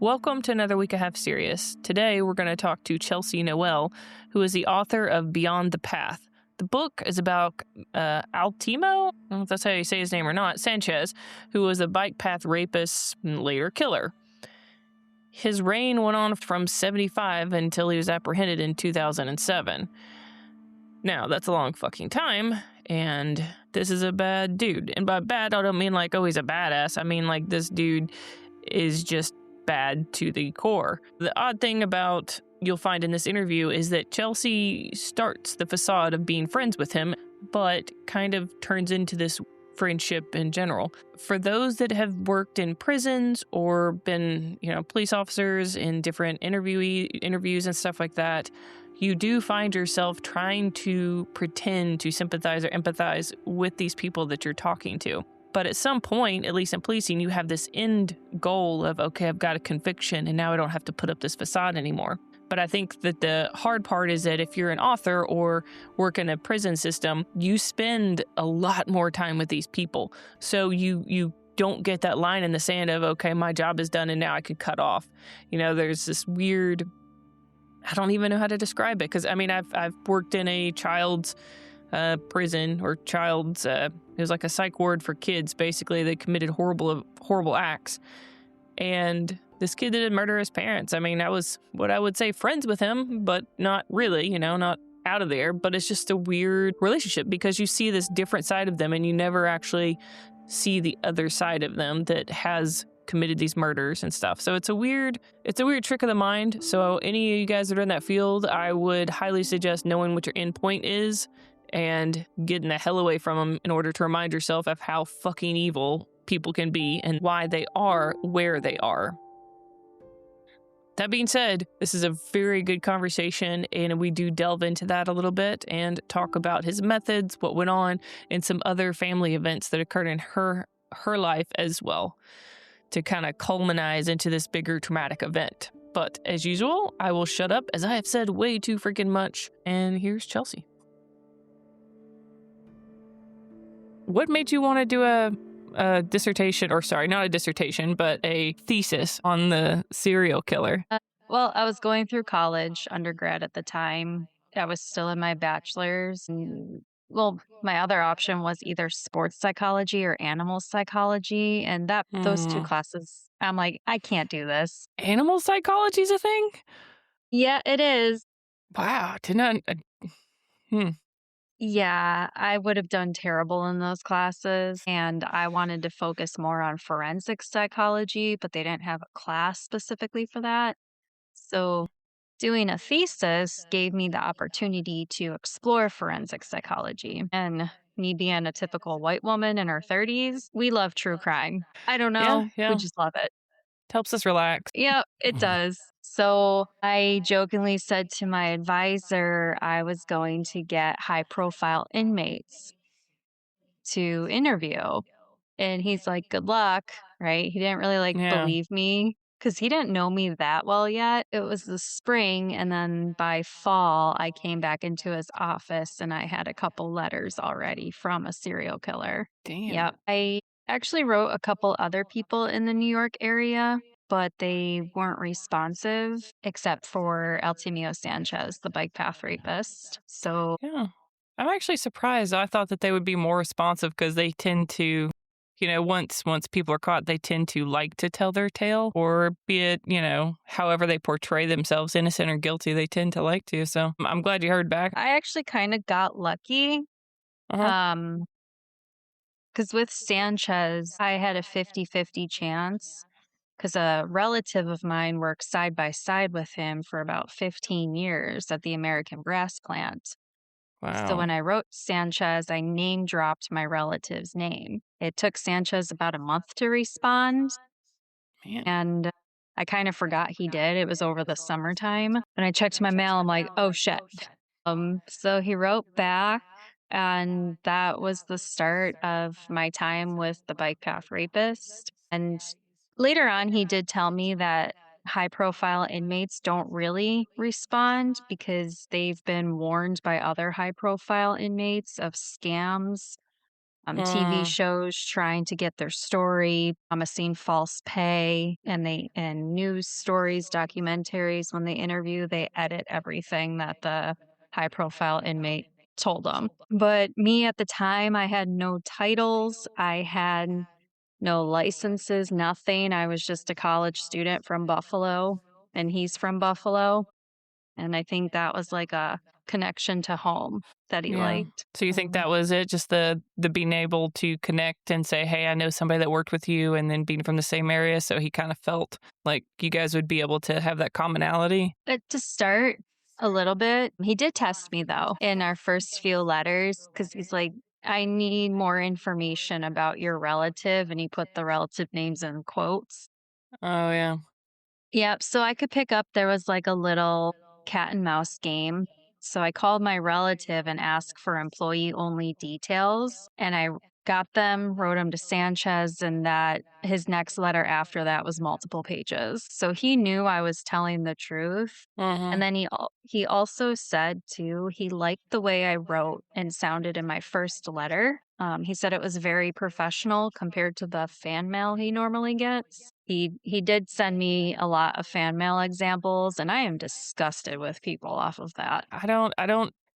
Welcome to another week of Half Serious. Today we're going to talk to Chelsea Noel, who is the author of Beyond the Path. The book is about Altimo, I don't know if that's how you say his name or not, Sanchez, who was a bike path rapist and later killer. His reign went on from 75 until he was apprehended in 2007. Now, that's a long fucking time, and this is a bad dude. And by bad, I don't mean like, oh, he's a badass. I mean like this dude is just bad to the core. The odd thing about you'll find in this interview is that Chelsea starts the facade of being friends with him, but kind of turns into this friendship in general. For those that have worked in prisons or been, police officers in different interviews and stuff like that, you do find yourself trying to pretend to sympathize or empathize with these people that you're talking to. But at some point, at least in policing, you have this end goal of, okay, I've got a conviction and now I don't have to put up this facade anymore. But I think that the hard part is that if you're an author or work in a prison system, you spend a lot more time with these people. So you don't get that line in the sand of, okay, my job is done and now I could cut off. There's this weird, I don't even know how to describe it. Because, I've worked in a child's prison or child's, it was like a psych ward for kids. Basically, they committed horrible acts. And this kid didn't murder his parents. I was what I would say friends with him, but not really, not out of there. But it's just a weird relationship because you see this different side of them and you never actually see the other side of them that has committed these murders and stuff. So it's a weird trick of the mind. So any of you guys that are in that field, I would highly suggest knowing what your end point is and getting the hell away from them in order to remind yourself of how fucking evil people can be and why they are where they are. That being said, this is a very good conversation, and we do delve into that a little bit and talk about his methods, what went on, and some other family events that occurred in her life as well to kind of culminate into this bigger traumatic event. But as usual, I will shut up as I have said way too freaking much, and here's Chelsea. What made you want to do a dissertation, or sorry, not a dissertation, but a thesis on the serial killer? Well, I was going through college, undergrad at the time. I was still in my bachelor's. Well, my other option was either sports psychology or animal psychology. And those two classes, I'm like, I can't do this. Animal psychology is a thing? Yeah, it is. Wow, did not. Yeah, I would have done terrible in those classes. And I wanted to focus more on forensic psychology, but they didn't have a class specifically for that. So doing a thesis gave me the opportunity to explore forensic psychology. And me being a typical white woman in her 30s, we love true crime. I don't know. Yeah. We just love it. Helps us relax. Yeah, it does. So I jokingly said to my advisor I was going to get high profile inmates to interview. And he's like, good luck, right? He didn't really Yeah. believe me because he didn't know me that well yet. It was the spring. And then by fall, I came back into his office and I had a couple letters already from a serial killer. Damn. Yep. I actually wrote a couple other people in the New York area, but they weren't responsive except for Altimio Sanchez, the bike path rapist. So, Yeah. I'm actually surprised. I thought that they would be more responsive because they tend to, once people are caught, they tend to like to tell their tale, or be it, however they portray themselves, innocent or guilty, they tend to like to. So I'm glad you heard back. I actually kind of got lucky. Uh-huh. Because with Sanchez, I had a 50-50 chance because a relative of mine worked side by side with him for about 15 years at the American brass plant. So Wow. when I wrote Sanchez, I name dropped my relative's name. It took Sanchez about a month to respond, Man. and I kind of forgot he did. It was over the summertime. When I checked my mail, I'm like, oh shit. So he wrote back, and that was the start of my time with the bike path rapist. And later on, he did tell me that high profile inmates don't really respond because they've been warned by other high profile inmates of scams TV Mm, shows trying to get their story, promising false pay, and news stories, documentaries. When they interview, they edit everything that the high profile inmate told them. But me at the time, I had no titles, I had no licenses, nothing. I was just a college student from Buffalo, and he's from Buffalo. And I think that was like a connection to home that he yeah. liked. So you think that was it? Just the being able to connect and say, "Hey, I know somebody that worked with you," and then being from the same area, so he kind of felt like you guys would be able to have that commonality. To start a little bit, he did test me though in our first few letters because he's like, I need more information about your relative. And he put the relative names in quotes. Oh yeah. Yep. So I could pick up, there was like a little cat and mouse game. So I called my relative and asked for employee only details. And I got them, wrote them to Sanchez, and that his next letter after that was multiple pages. So he knew I was telling the truth. And Mm-hmm. then he also said too, he liked the way I wrote and sounded in my first letter. He said it was very professional compared to the fan mail he normally gets. He did send me a lot of fan mail examples, and I am disgusted with people off of that. I don't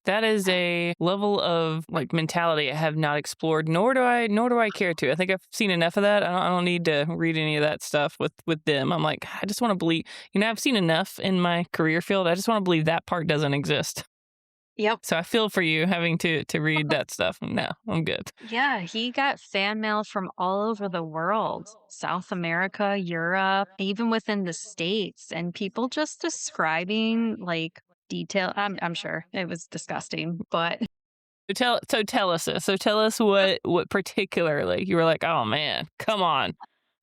that is a level of like mentality I have not explored, nor do I care to. I think I've seen enough of that. I don't need to read any of that stuff with them. I'm like, I just want to believe, I've seen enough in my career field. I just want to believe that part doesn't exist. Yep. So I feel for you having to read that stuff. No, I'm good. Yeah, he got fan mail from all over the world, South America, Europe, even within the States, and people just describing like detail. I'm sure it was disgusting, but So tell us this. So tell us what particularly you were like, oh man, come on.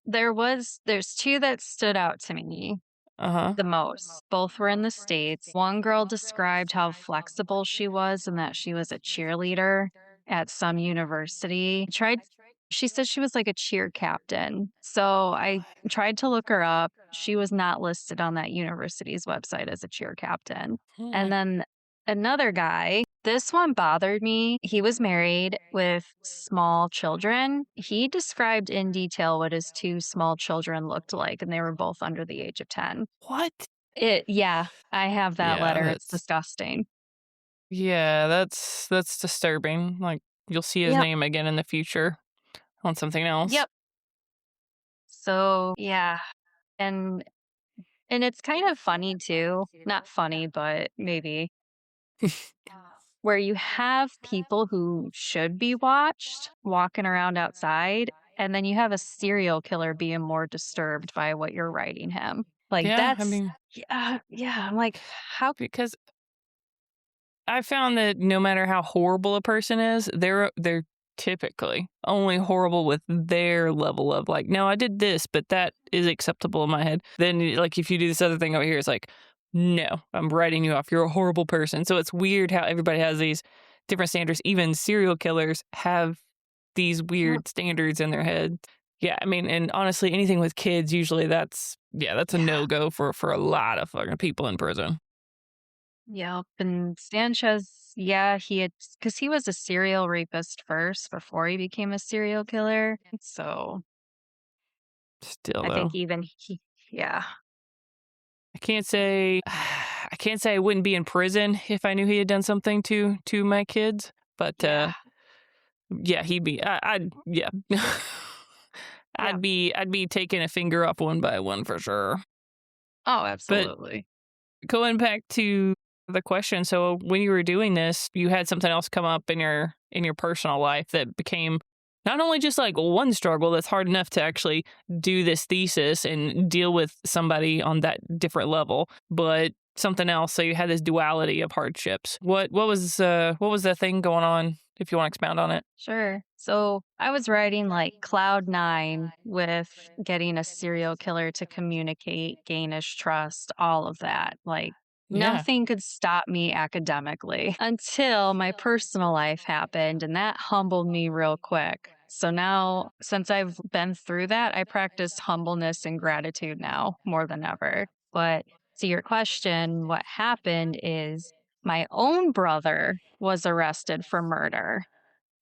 there's two that stood out to me Uh-huh. the most. Both were in the States. One girl described how flexible she was and that she was a cheerleader at some university. She said she was like a cheer captain. So I tried to look her up. She was not listed on that university's website as a cheer captain. And Hmm. then another guy, this one bothered me. He was married with small children. He described in detail what his two small children looked like, and they were both under the age of 10. What? Yeah, I have that Yeah, letter. It's that's disgusting. yeah, that's disturbing. Like you'll see his Yep. name again in the future on something else. Yep. So, yeah. And it's kind of funny too. Not funny, but maybe where you have people who should be watched walking around outside, and then you have a serial killer being more disturbed by what you're writing him. Like Yeah, I that's mean, yeah, yeah. I'm like, how because I found that no matter how horrible a person is, they're typically only horrible with their level of like, no, I did this, but that is acceptable in my head. Then like if you do this other thing over here, it's like, no, I'm writing you off. You're a horrible person. So it's weird how everybody has these different standards. Even serial killers have these Yep. weird standards in their head. Yeah, I mean, and honestly, anything with kids, usually that's a Yeah. no go for a lot of fucking people in prison. Yep, and Sanchez, yeah, he had because he was a serial rapist first before he became a serial killer. So Still I think though. even yeah, I can't say I can't say I wouldn't be in prison if I knew he had done something to my kids, but yeah, yeah, he'd be I'd yeah. yep. I'd be taking a finger off one by one for sure. Oh, But absolutely. going back to the question, so when you were doing this, you had something else come up in your personal life that became not only just like one struggle that's hard enough to actually do this thesis and deal with somebody on that different level, but something else. So you had this duality of hardships. What was the thing going on? If you want to expound on it. Sure. So I was writing like cloud nine with getting a serial killer to communicate, gain his trust, all of that. Like Yeah. nothing could stop me academically until my personal life happened, and that humbled me real quick. So now, since I've been through that, I practice humbleness and gratitude now more than ever. But to your question, what happened is my own brother was arrested for murder.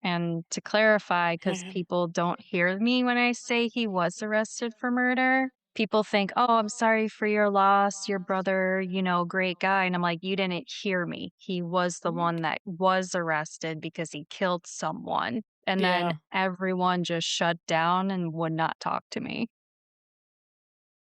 And to clarify, because people don't hear me when I say he was arrested for murder, people think, oh, I'm sorry for your loss, your brother, great guy. And I'm like, you didn't hear me. He was the one that was arrested because he killed someone. And then Yeah. everyone just shut down and would not talk to me.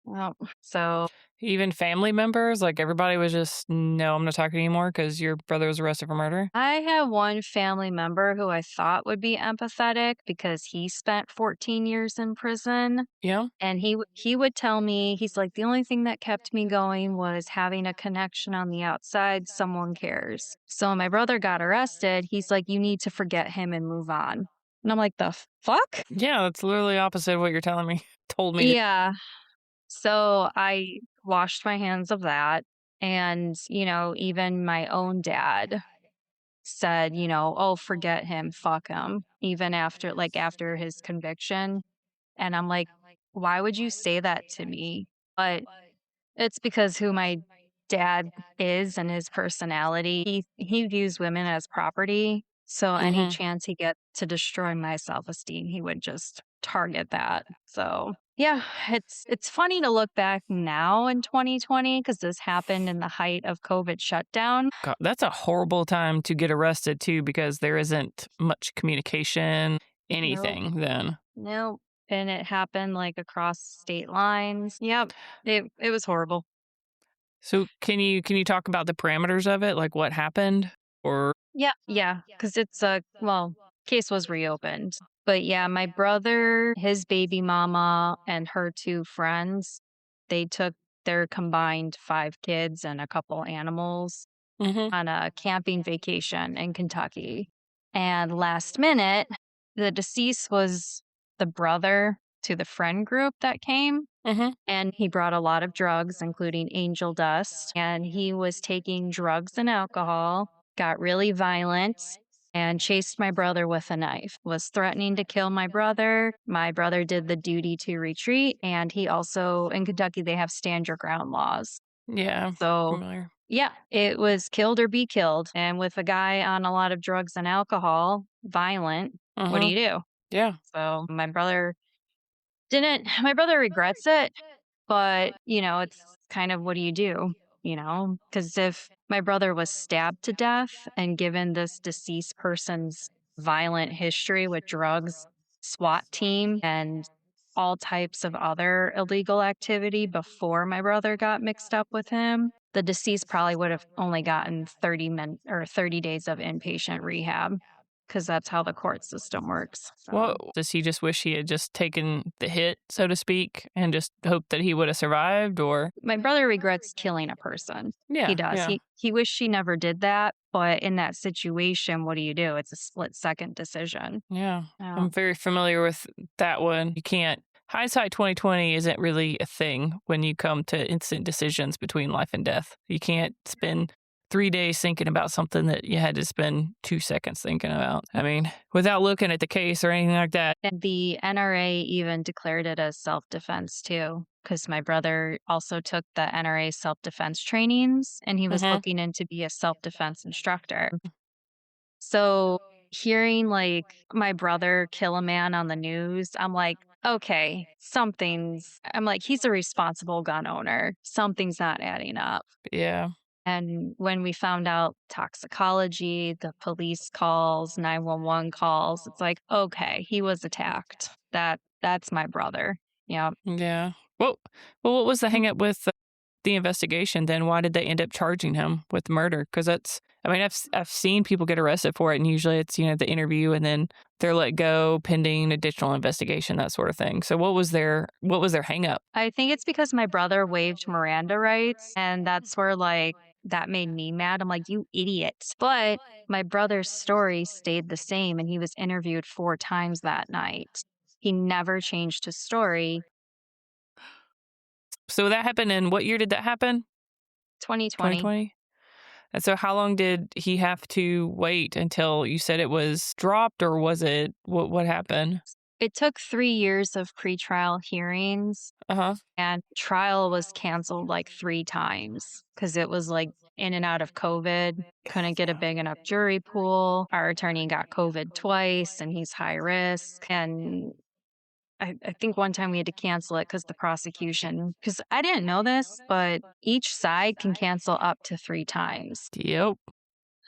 Well, so Even family members, like everybody was just, no, I'm not talking anymore because your brother was arrested for murder. I have one family member who I thought would be empathetic because he spent 14 years in prison. Yeah. And he would tell me, he's like, "The only thing that kept me going was having a connection on the outside, someone cares." So when my brother got arrested, he's like, "You need to forget him and move on." And I'm like, "The fuck?" Yeah. That's literally opposite of what you're telling me, told me to. Yeah. So I washed my hands of that. And, even my own dad said, "Oh, forget him, fuck him," even after his conviction. And I'm like, "Why would you say that to me?" But it's because who my dad is and his personality. He views women as property, so any Hmm. chance he gets to destroy my self-esteem, he would just target that. So, yeah, it's funny to look back now in 2020 because this happened in the height of COVID shutdown. God, that's a horrible time to get arrested too because there isn't much communication, Nope, anything then. nope, and it happened, across state lines. Yep, it was horrible. So can you talk about the parameters of it, like what happened? Or Yeah, because it's case was reopened. But yeah, my brother, his baby mama, and her two friends, they took their combined 5 kids and a couple animals mhm, on a camping vacation in Kentucky. And last minute, the deceased was the brother to the friend group that came. mhm, And he brought a lot of drugs, including angel dust. And he was taking drugs and alcohol, got really violent, and chased my brother with a knife, was threatening to kill my brother. My brother did the duty to retreat. And he also, in Kentucky, they have stand your ground laws. yeah, So, familiar. yeah, it was killed or be killed. And with a guy on a lot of drugs and alcohol, violent, what do Mhm, you do? yeah, So, my brother regrets it, but, it's kind of what do you do, Because if my brother was stabbed to death and given this deceased person's violent history with drugs, SWAT team, and all types of other illegal activity before my brother got mixed up with him, the deceased probably would have only gotten 30 days of inpatient rehab because that's how the court system works. well, So does he just wish he had just taken the hit, so to speak, and just hoped that he would've survived, or my brother regrets killing a person. He yeah, does. yeah. He wished he never did that, but in that situation, what do you do? It's a split second decision. Yeah, Yeah. I'm very familiar with that one. You can't hindsight 2020 isn't really a thing when you come to instant decisions between life and death. You can't spend 3 days thinking about something that you had to spend 2 seconds thinking about. I mean, without looking at the case or anything like that. And the NRA even declared it as self defense too, because my brother also took the NRA self defense trainings and he was Mhm. looking in to be a self defense instructor. So hearing my brother kill a man on the news, I'm like, okay, I'm like, he's a responsible gun owner. Something's not adding up. Yeah. And when we found out toxicology, the police calls, 911 calls, it's like, okay, he was attacked. That's my brother. Yeah. Yeah. Well, what was the hang up with the investigation then? Why did they end up charging him with murder? Because that's, I mean, I've seen people get arrested for it, and usually it's the interview, and then they're let go pending additional investigation, that sort of thing. So what was their hang up? I think it's because my brother waived Miranda rights, and that's where that made me mad. I'm like, you idiot. But my brother's story stayed the same, and he was interviewed 4 times that night. He never changed his story. So that happened in what year did that happen? 2020. 2020. And so how long did he have to wait until you said it was dropped, or was it what happened? It took 3 years of pretrial hearings, Uh huh. and trial was canceled 3 times because it was in and out of COVID, couldn't get a big enough jury pool. Our attorney got COVID twice and he's high risk. And I think one time we had to cancel it because the prosecution, because I didn't know this, but each side can cancel up to 3 times. Yep.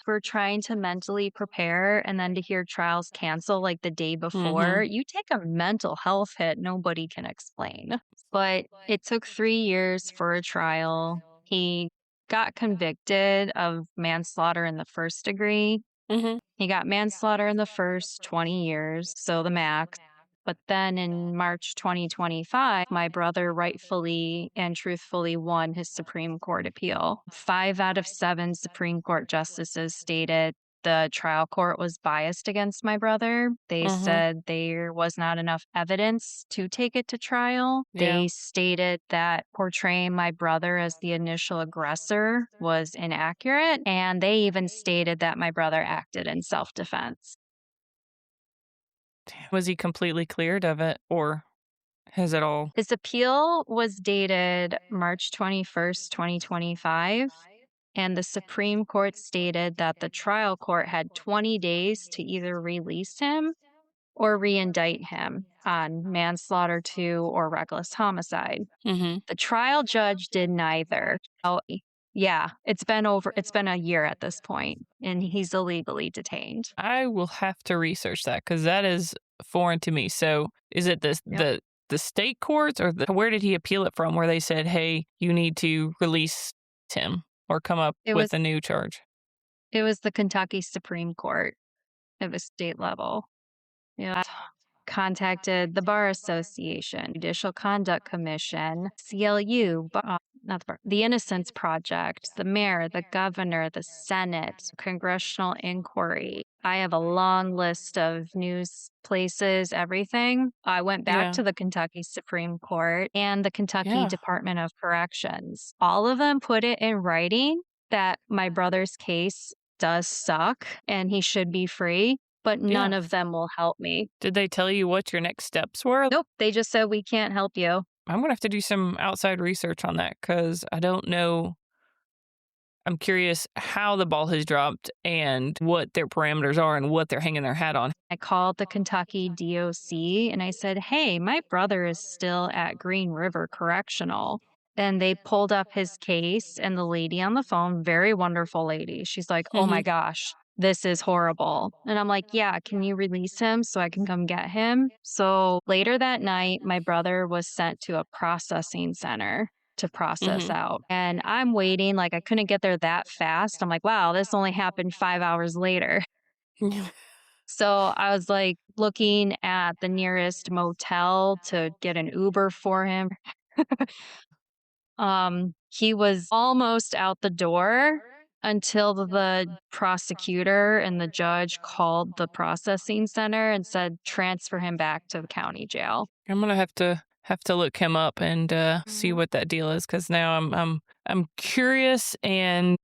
We're trying to mentally prepare and then to hear trials cancel like the day before, Mm-hmm. you take a mental health hit nobody can explain. But it took 3 years for a trial. He got convicted of manslaughter in the first degree. Mm-hmm. He got manslaughter in the first 20 years, so the max. But then in March 2025, my brother rightfully and truthfully won his Supreme Court appeal. 5 out of 7 Supreme Court justices stated the trial court was biased against my brother. They Mm-hmm. said there was not enough evidence to take it to trial. Yeah. They stated that portraying my brother as the initial aggressor was inaccurate. And they even stated that my brother acted in self defense. Was he completely cleared of it, or has it all? His appeal was dated March 21st, 2025. And the Supreme Court stated that the trial court had 20 days to either release him or reindict him on manslaughter 2 or reckless homicide. Mm-hmm. The trial judge did neither. Oh, yeah, it's been a year at this point, and he's illegally detained. I will have to research that because that is foreign to me. So, is it Yep. the state courts, or where did he appeal it from? Where they said, "Hey, you need to release him or come up It with was a new charge." it was the Kentucky Supreme Court at the state level. Yeah. Contacted the Bar Association, Judicial Conduct Commission, CLU, not the bar, the Innocence Project, the mayor, the governor, the Senate, congressional inquiry. I have a long list of news places, everything. I went back Yeah. to the Kentucky Supreme Court and the Kentucky Yeah. Department of Corrections. All of them put it in writing that my brother's case does suck and he should be free, but Yeah. none of them will help me. Did they tell you what your next steps were? Nope, they just said, "We can't help you." I'm gonna have to do some outside research on that because I don't know. I'm curious how the ball has dropped and what their parameters are and what they're hanging their hat on. I called the Kentucky DOC and I said, "Hey, my brother is still at Green River Correctional." And they pulled up his case, and the lady on the phone, very wonderful lady, she's like, "Oh my Mm-hmm. gosh, this is horrible." And I'm like, "Yeah, can you release him so I can come get him?" So later that night, my brother was sent to a processing center to process Mm-hmm. out. And I'm waiting, like, I couldn't get there that fast. I'm like, wow, this only happened 5 hours later. So I was like looking at the nearest motel to get an Uber for him. He was almost out the door until the prosecutor and the judge called the processing center and said transfer him back to the county jail. I'm gonna have to look him up and see what that deal is because now I'm curious, and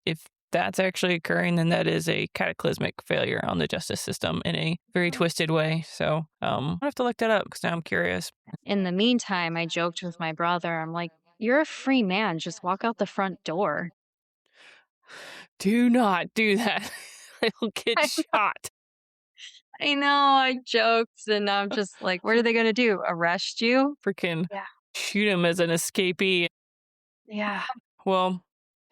if that's actually occurring, then that is a cataclysmic failure on the justice system in a very twisted way. So I have to look that up because now I'm curious. In the meantime, I joked with my brother. I'm like, "You're a free man. Just walk out the front door." Do not do that. I'll get I, shot. I know, I joked, and I'm just like, what are they going to do? Arrest you? Freaking Yeah. shoot him as an escapee. Yeah. Well,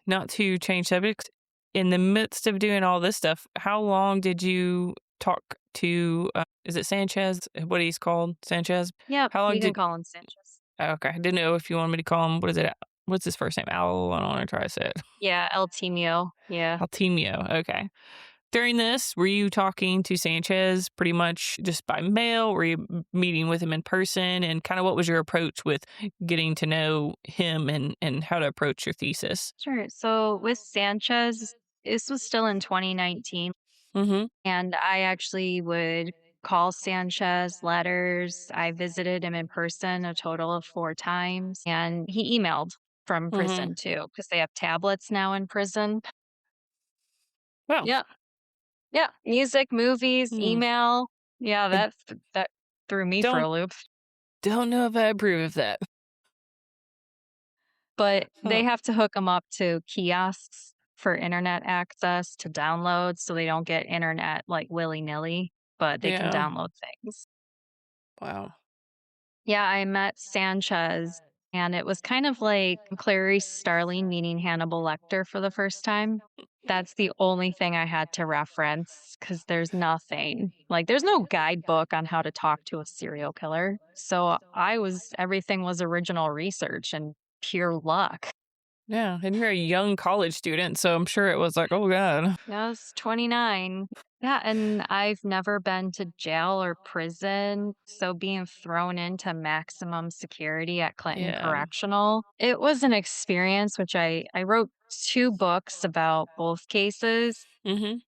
not to change subjects, in the midst of doing all this stuff, how long did you talk to, is it Sanchez? What he's called? Sanchez? Yep. How long You can did, call him Sanchez. okay, I didn't know if you want me to call him, what is it? What's his first name? Al, I don't want to try to say it. Yeah. El Timio. Yeah. Altimio, okay. During this, were you talking to Sanchez pretty much just by mail? Were you meeting with him in person? And kind of what was your approach with getting to know him and how to approach your thesis? Sure. So with Sanchez, this was still in 2019. Mm-hmm. And I actually would call Sanchez letters. I visited him in person a total of 4 times. And he emailed from Mm-hmm. prison too, because they have tablets now in prison. Well, Yeah. Yeah. Music, movies, hmm, email. Yeah, I that threw me for a don't loop. don't know if I approve of that. But Huh. they have to hook them up to kiosks for internet access to download so they don't get internet like willy-nilly, but they can Yeah. download things. Wow. Yeah, I met Sanchez, and it was kind of like Clarice Starling meeting Hannibal Lecter for the first time. That's the only thing I had to reference because there's nothing. Like, there's no guidebook on how to talk to a serial killer. So everything was original research and pure luck. Yeah, and you're a young college student, so I'm sure it was like, "Oh god." Yeah, I was 29. Yeah, and I've never been to jail or prison, so being thrown into maximum security at Clinton Yeah. Correctional, it was an experience which I wrote 2 books about both cases, Mhm.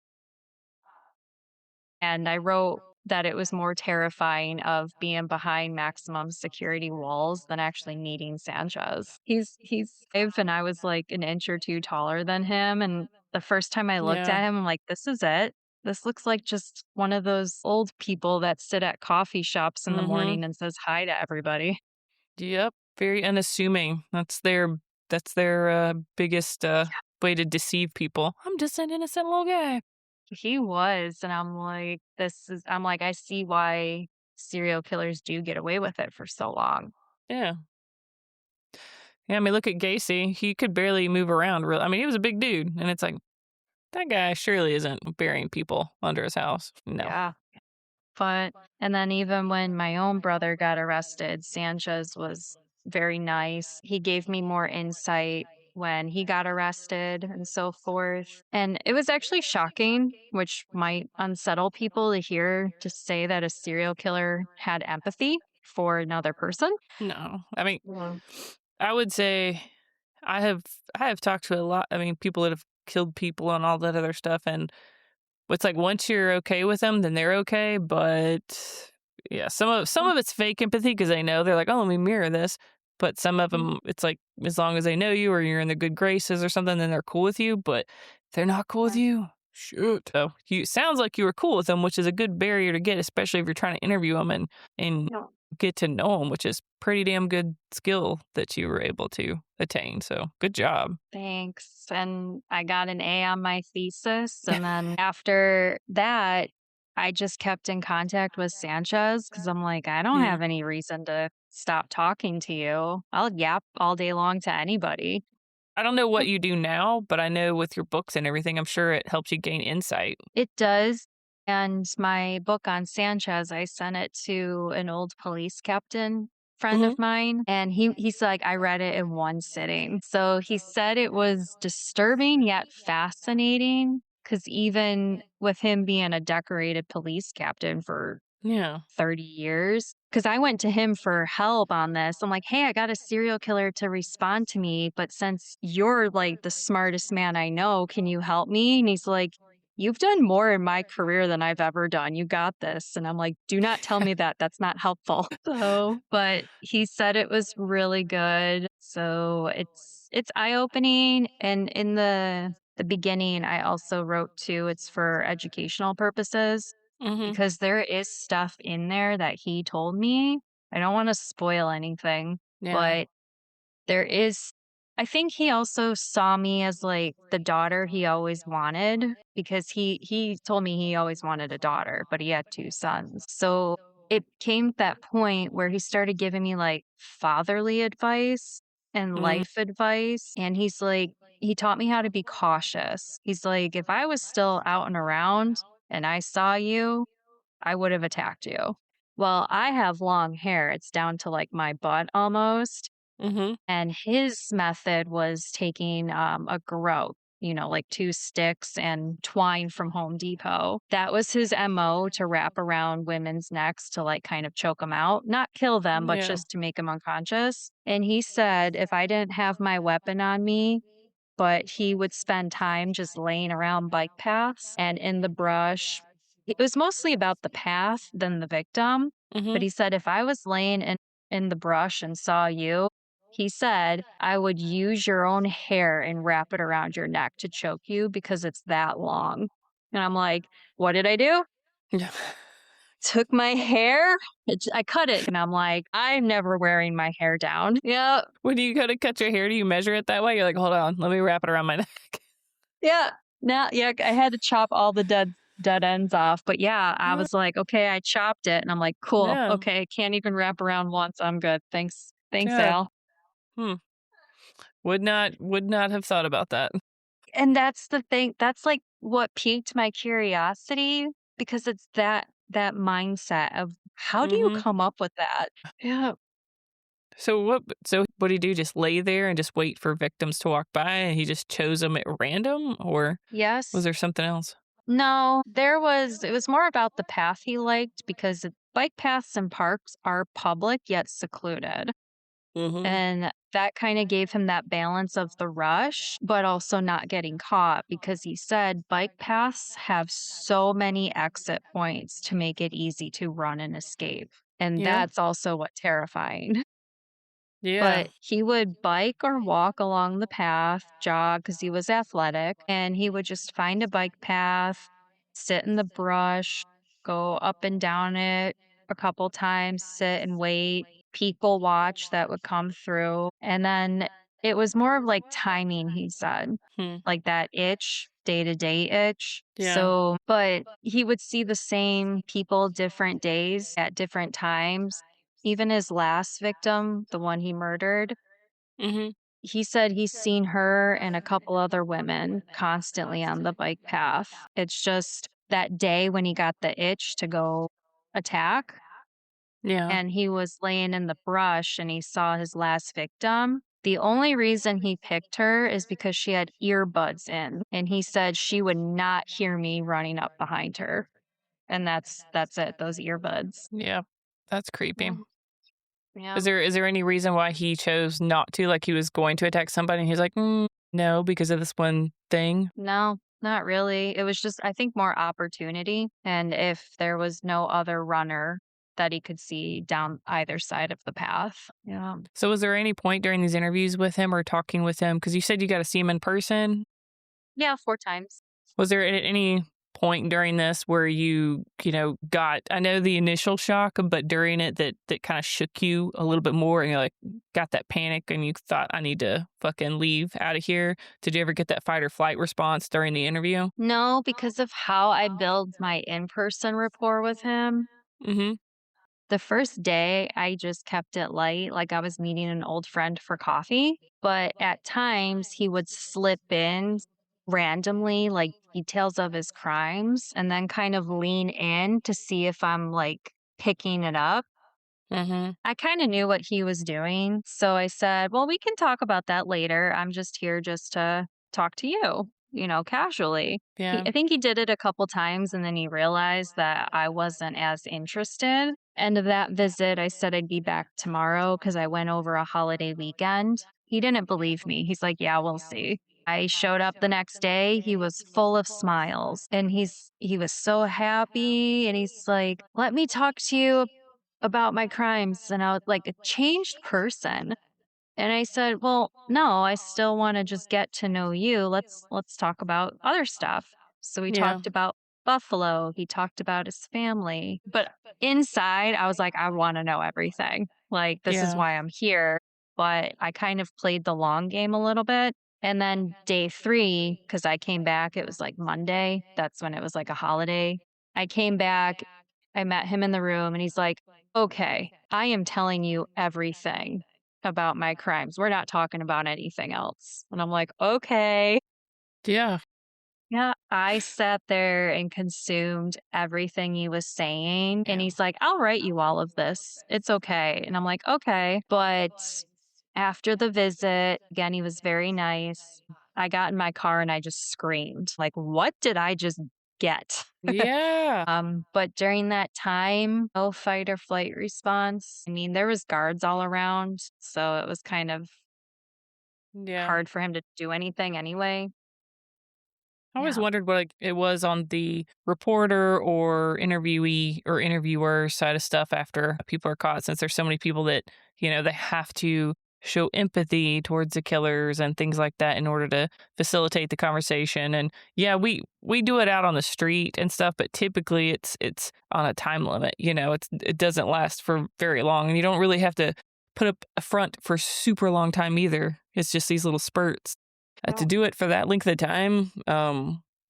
and I wrote that it was more terrifying of being behind maximum security walls than actually meeting Sanchez. He's 5 and I was like an inch or 2 taller than him, and the first time I looked Yeah. at him, I'm like, "This is it. This looks like just one of those old people that sit at coffee shops in the Mhm. morning and says hi to everybody." Yep. Very unassuming. That's their biggest, way to deceive people. "I'm just an innocent little guy." He was, and I'm like, "I see why serial killers do get away with it for so long." Yeah. Yeah, I mean, look at Gacy. He could barely move around real I mean, he was a big dude, and it's like, that guy surely isn't burying people under his house. No. Yeah. But and then even when my own brother got arrested, Sanchez was very nice. He gave me more insight when he got arrested and so forth. And it was actually shocking, which might unsettle people to hear to say that a serial killer had empathy for another person. No. I mean, Mhm. I would say I have I have talked to a lot I mean, people that have killed people and all that other stuff, and it's like once you're okay with them, then they're okay, but yeah, some of it's fake empathy because they know they're like, "Oh, let me mirror this." But some of them, it's like as long as they know you or you're in the good graces or something, then they're cool with you. But if they're not cool with you, shoot. So you sounds like you were cool with them, which is a good barrier to get, especially if you're trying to interview them and Yeah. get to know them, which is pretty damn good skill that you were able to attain. So good job. Thanks. And I got an A on my thesis. And then after that, I just kept in contact with Sanchez because I'm like, I don't Yeah. have any reason to stop talking to you. I'll yap all day long to anybody. I don't know what you do now, but I know with your books and everything, I'm sure it helps you gain insight. It does. And my book on Sanchez, I sent it to an old police captain friend Mhm. of mine, and he's like, I read it in one sitting. So he said it was disturbing yet fascinating because even with him being a decorated police captain for Yeah. 30 years. Because I went to him for help on this. I'm like, hey, I got a serial killer to respond to me. But since you're like the smartest man I know, can you help me? And he's like, you've done more in my career than I've ever done. You got this. And I'm like, do not tell me that. That's not helpful. So, but he said it was really good. So it's eye-opening. And in the beginning, I also wrote too, it's for educational purposes Mhm. because there is stuff in there that he told me. I don't wanna spoil anything, Yeah. but there is I think he also saw me as, like, the daughter he always wanted because he told me he always wanted a daughter, but he had 2 sons. So, it came to that point where he started giving me, like, fatherly advice and Mhm. life advice, and he's like he taught me how to be cautious. He's like, "If I was still out and around and I saw you, I would have attacked you." Well, I have long hair, it's down to, like, my butt almost, Mhm. and his method was taking, a groat, like 2 sticks and twine from Home Depot. That was his MO to wrap around women's necks to, like, kind of choke them out, not kill them, but Yeah. just to make them unconscious, and he said if I didn't have my weapon on me, but he would spend time just laying around bike paths and in the brush. It was mostly about the path than the victim, but Mhm. he said, "If I was laying in the brush and saw you," he said, "I would use your own hair and wrap it around your neck to choke you because it's that long." And I'm like, "What did I do?" Yeah. Took my hair, I cut it, and I'm like, "I'm never wearing my hair down." Yep. When you go to cut your hair, do you measure it that way? You're like, "Hold on, let me wrap it around my neck." Yeah. Now, yeah, I had to chop all the dead ends off, but yeah, I Yeah. was like, "Okay, I chopped it," and I'm like, "Cool, Yeah. okay, can't even wrap around once, I'm good. Thanks, Yeah. Al." Hmm. Would not have thought about that. And that's the thing, that's, like, what piqued my curiosity because it's that mindset of how do you Mhm. come up with that? Yeah. So what did he do? Just lay there and just wait for victims to walk by, and he just chose them at random, or was Yes. there something else? No, it was more about the path he liked because bike paths and parks are public yet secluded. Mhm. And that kind of gave him that balance of the rush, but also not getting caught because he said bike paths have so many exit points to make it easy to run and escape. And Yeah. that's also what terrifying. Yeah. But he would bike or walk along the path, jog because he was athletic, and he would just find a bike path, sit in the brush, go up and down it a couple times, sit and wait, people watch that would come through. And then it was more of like timing, he said, Hmm. like that itch, day to day itch. Yeah. So, but he would see the same people different days at different times. Even his last victim, the one he murdered, Mhm. he said he's seen her and a couple other women constantly on the bike path. It's just that day when he got the itch to go attack Yeah. and he was laying in the brush and he saw his last victim. The only reason he picked her is because she had earbuds in and he said she would not hear me running up behind her. And that's it, those earbuds. Yeah. That's creepy. Yeah. Yeah. Is there any reason why he chose not to? Like he was going to attack somebody and he's like, no, because of this one thing? No, not really. It was just, I think, more opportunity. And if there was no other runner that he could see down either side of the path. Yeah. So was there any point during these interviews with him or talking with him? Because you said you got to see him in person. Yeah, 4 times. Was there at any point during this where got, I know the initial shock, but during it that kind of shook you a little bit more and you like got that panic and you thought, I need to fucking leave out of here? Did you ever get that fight or flight response during the interview? No, because of how I build my in person rapport with him. Mm-hmm. The first day, I just kept it light, like I was meeting an old friend for coffee. But at times, he would slip in randomly, like details of his crimes, and then kind of lean in to see if I'm like picking it up. Mm-hmm. I kind of knew what he was doing. So I said, well, we can talk about that later. I'm just here just to talk to you, casually. Yeah. I think he did it a couple times and then he realized that I wasn't as interested. End of that visit, I said I'd be back tomorrow because I went over a holiday weekend. He didn't believe me. He's like, yeah, we'll see. I showed up the next day. He was full of smiles and he was so happy and he's like, "Let me talk to you about my crimes," and I was like, "A changed person." And I said, "Well, no, I still wanna just get to know you. Let's talk about other stuff." So we Yeah. talked about Buffalo, he talked about his family, but inside, I was like, "I wanna know everything. Like, this is Yeah. why I'm here." But I kind of played the long game a little bit. And then day 3, because I came back, it was like Monday, that's when it was like a holiday. I came back, I met him in the room, and he's like, "Okay, I am telling you everything about my crimes. We're not talking about anything else." And I'm like, "Okay." Yeah. Yeah, I sat there and consumed everything he was saying. And Yeah. he's like, "I'll write you all of this. It's okay." And I'm like, "Okay." But after the visit, again, he was very nice. I got in my car and I just screamed, like, what did I just get? Yeah. But during that time, no fight or flight response. I mean, there was guards all around, so it was kind of Yeah. hard for him to do anything anyway. I always Yeah. wondered what like, it was on the reporter or interviewee or interviewer side of stuff after people are caught, since there's so many people that, they have to show empathy towards the killers and things like that in order to facilitate the conversation. And yeah, we do it out on the street and stuff, but typically it's on a time limit. It doesn't last for very long, and you don't really have to put up a front for super long time either. It's just these little spurts. To Oh, do it for that length of time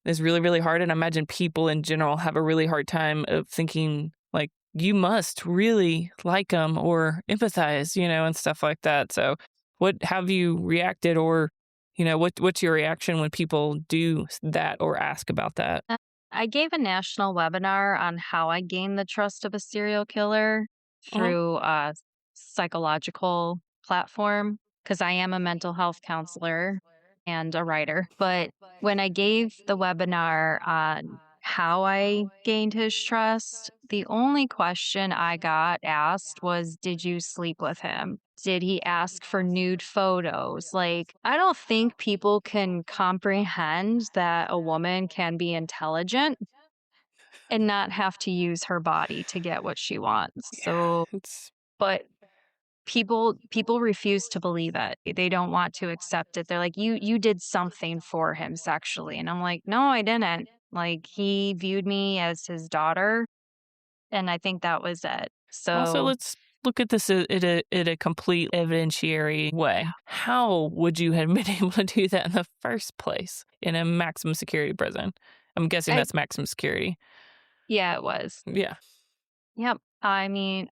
is really, really hard. And I imagine people in general have a really hard time of thinking like you must really like them or empathize, and stuff like that. So, what have you reacted, or what's your reaction when people do that or ask about that? uh, I gave a national webinar on how I gained the trust of a serial killer Hmm. through a psychological platform because I am a mental health counselor and a writer. But when I gave the webinar on how I gained his trust, the only question I got asked was, "Did you sleep with him? Did he ask for nude photos?" Like, I don't think people can comprehend that a woman can be intelligent and not have to use her body to get what she wants. Yeah, So, it's but people refuse to believe it. They don't want to accept it. They're like, "You did something for him sexually." And I'm like, "No, I didn't." Like, he viewed me as his daughter, and I think that was it. also, So, let's look at this in a complete evidentiary yeah. way. How would you have been able to do that in the first place in a maximum security prison? I'm guessing I that's maximum security. Yeah, it was. Yeah. Yep. I mean,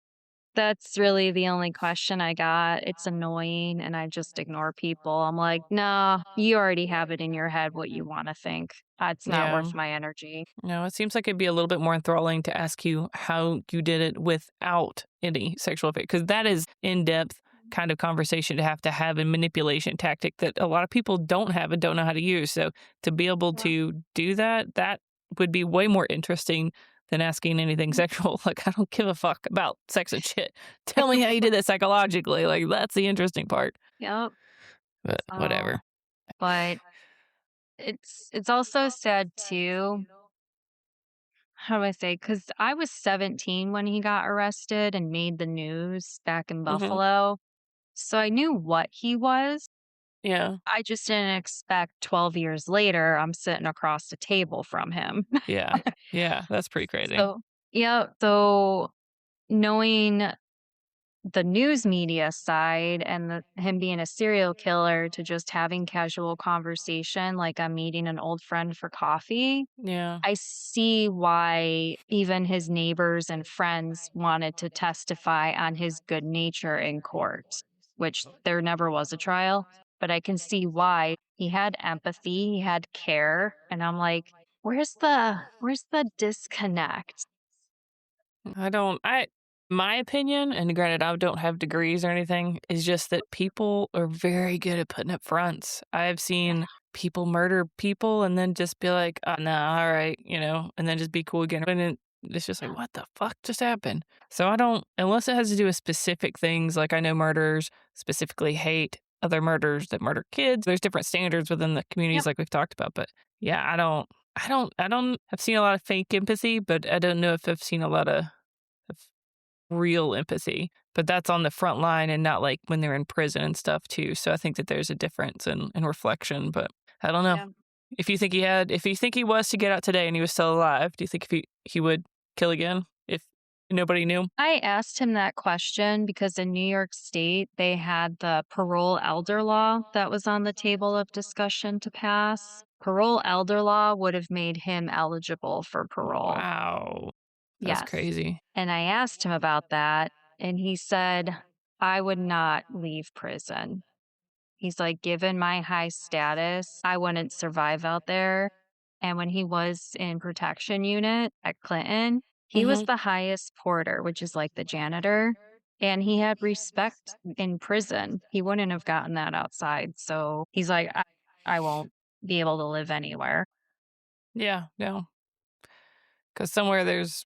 that's really the only question I got. It's annoying, and I just ignore people. I'm like, "Nah, you already have it in your head what you wanna think. It's not Yeah. worth my energy." No, it seems like it'd be a little bit more enthralling to ask you how you did it without any sexual affair, because that is in depth kind of conversation to have and manipulation tactic that a lot of people don't have and don't know how to use. So to be able Yeah. to do that, that would be way more interesting than asking anything sexual. Like, I don't give a fuck about sex and shit. Tell me how you did that psychologically. Like, that's the interesting part. Yep. But So, whatever. but it's also sad too. How do I say? Because I was 17 when he got arrested and made the news back in Hmm. Buffalo. So I knew what he was. Yeah. I just didn't expect 12 years later, I'm sitting across the table from him. Yeah. Yeah. That's pretty crazy. So, yeah. So knowing the news media side and him being a serial killer to just having casual conversation, like I'm meeting an old friend for coffee, Yeah. I see why even his neighbors and friends wanted to testify on his good nature in court, which there never was a trial. But I can see why he had empathy, he had care, and I'm like, where's the disconnect? My opinion, and granted, I don't have degrees or anything, is just that people are very good at putting up fronts. I've Yeah, seen people murder people and then just be like, oh, no, all right, and then just be cool again. And it's just like, yeah, what the fuck just happened? So I don't, unless it has to do with specific things, like I know murderers specifically hate other murderers that murder kids. There's different standards within the communities, yep, like we've talked about. But yeah, I've seen a lot of fake empathy, but I don't know if I've seen a lot of real empathy, but that's on the front line and not like when they're in prison and stuff too. So I think that there's a difference in reflection, but I don't know. yeah. If you think he was to get out today and he was still alive, do you think if he would kill again if nobody knew? I asked him that question because in New York State, they had the parole elder law that was on the table of discussion to pass. Parole elder law would have made him eligible for parole. Wow, that's Yes. crazy. And I asked him about that, and he said, "I would not leave prison." He's like, "Given my high status, I wouldn't survive out there." And when he was in protection unit at Clinton, he was Hmm. the highest porter, which is like the janitor, and he had respect in prison. He wouldn't have gotten that outside. So he's like, I won't be able to live anywhere. Yeah, no, because somewhere there's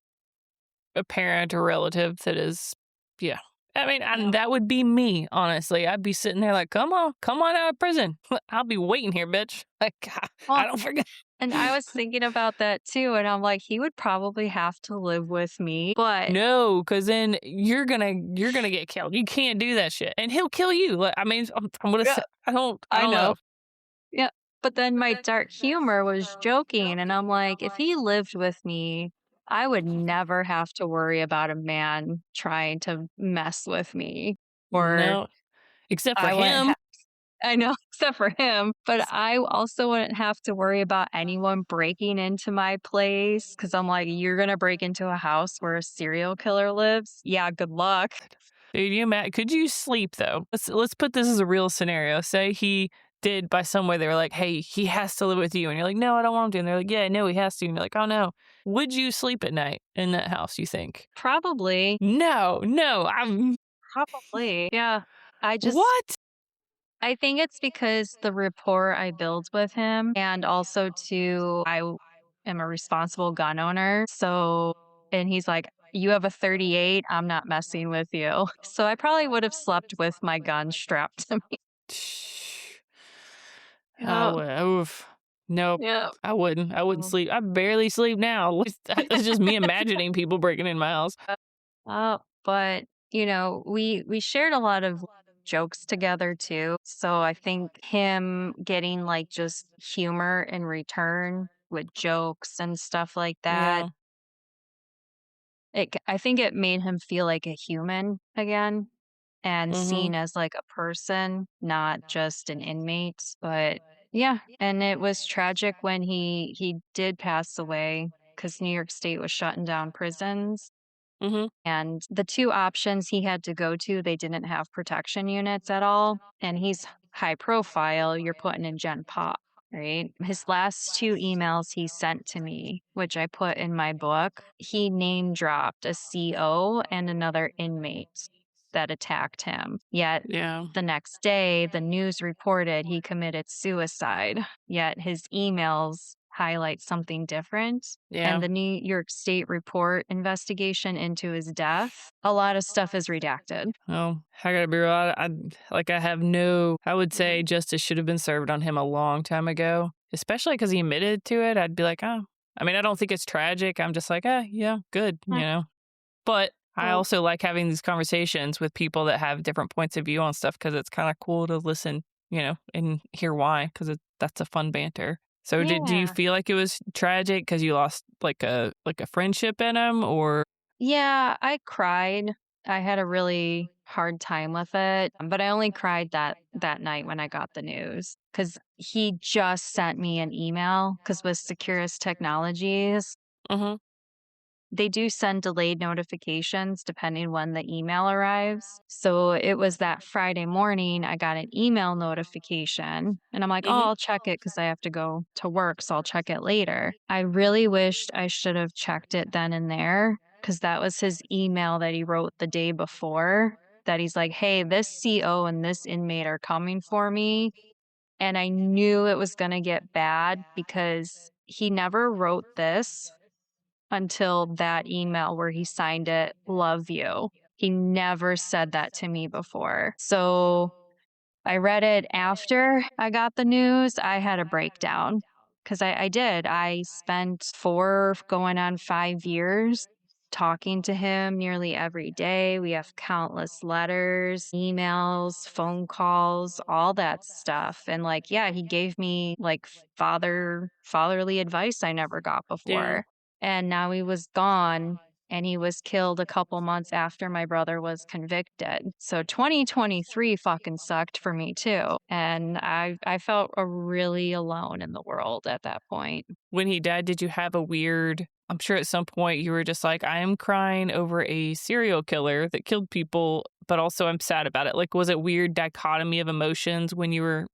a parent or relative that is, yeah. I mean, Yeah. and that would be me, honestly. I'd be sitting there like, come on out of prison. I'll be waiting here, bitch. Like, I Well, don't forget. and I was thinking about that too. And I'm like, he would probably have to live with me, but No, because then you're gonna get killed. You can't do that shit, and he'll kill you. Like, I mean, I'm gonna yeah, say, I I don't know. know. Yeah. But then my dark humor was joking, and I'm like, if he lived with me, I would never have to worry about a man trying to mess with me, or No, except for I wouldn't him. I know, except for him, but I also wouldn't have to worry about anyone breaking into my place because I'm like, "You're gonna break into a house where a serial killer lives? Yeah, good luck." Dude, could you sleep though? Let's put this as a real scenario. Say he did by some way they were like, "Hey, he has to live with you," and you're like, "No, I don't want him to." And they're like, "Yeah, no, he has to." And you're like, "Oh no." Would you sleep at night in that house? You think? Probably, No, no. I'm probably. Yeah. I just what? I think it's because the rapport I build with him and also too, am a responsible gun owner. So, and he's like, "You have a 38, I'm not messing with you." So I probably would have slept with my gun strapped to me. I Yeah. would. Oof. Nope. Yeah. I wouldn't. I wouldn't Oh. sleep. I barely sleep now. It's just me imagining people breaking in my house. But we shared a lot of jokes together too. So I think him getting like just humor in return with jokes and stuff like that, Yeah. I think it made him feel like a human again and Mhm. seen as like a person, not just an inmate. But yeah, and it was tragic when he did pass away because New York State was shutting down prisons. Mhm. And the 2 options he had to go to, they didn't have protection units at all, and he's high profile, you're putting in Gen Pop, right? His last 2 emails he sent to me, which I put in my book, he name dropped a CO and another inmate that attacked him. Yet Yeah. the next day, the news reported he committed suicide, yet his emails highlight something different. And Yeah. the New York State report investigation into his death, a lot of stuff is redacted. Oh, I gotta be real. I have no. I would say justice should have been served on him a long time ago, especially because he admitted to it. I'd be like, oh. I mean, I don't think it's tragic. I'm just like, yeah, good, Eh, But I well, also like having these conversations with people that have different points of view on stuff because it's kind of cool to listen, and hear why because that's a fun banter. So do you yeah. feel like it was tragic because you lost like a friendship in him or Yeah, I cried. I had a really hard time with it, but I only cried that night when I got the news because he just sent me an email because with Securus Technologies, Mhm. they do send delayed notifications depending when the email arrives. So it was that Friday morning, I got an email notification and I'm like, oh, Mhm. I'll check it because I have to go to work. So I'll check it later. I really wished I should have checked it then and there because that was his email that he wrote the day before that he's like, hey, this CO and this inmate are coming for me. And I knew it was going to get bad because he never wrote this until that email where he signed it, "Love you." He never said that to me before. So I read it after I got the news. I had a breakdown because I did. I spent 4 going on 5 years talking to him nearly every day. We have countless letters, emails, phone calls, all that stuff. And like, yeah, he gave me like fatherly advice I never got Yeah. before. And now he was gone and he was killed a couple months after my brother was convicted. So 2023 fucking sucked for me too. And I felt really alone in the world at that point. When he died, did you have a weird I'm sure at some point you were just like, I am crying over a serial killer that killed people, but also I'm sad about it. Like, was it weird dichotomy of emotions when you were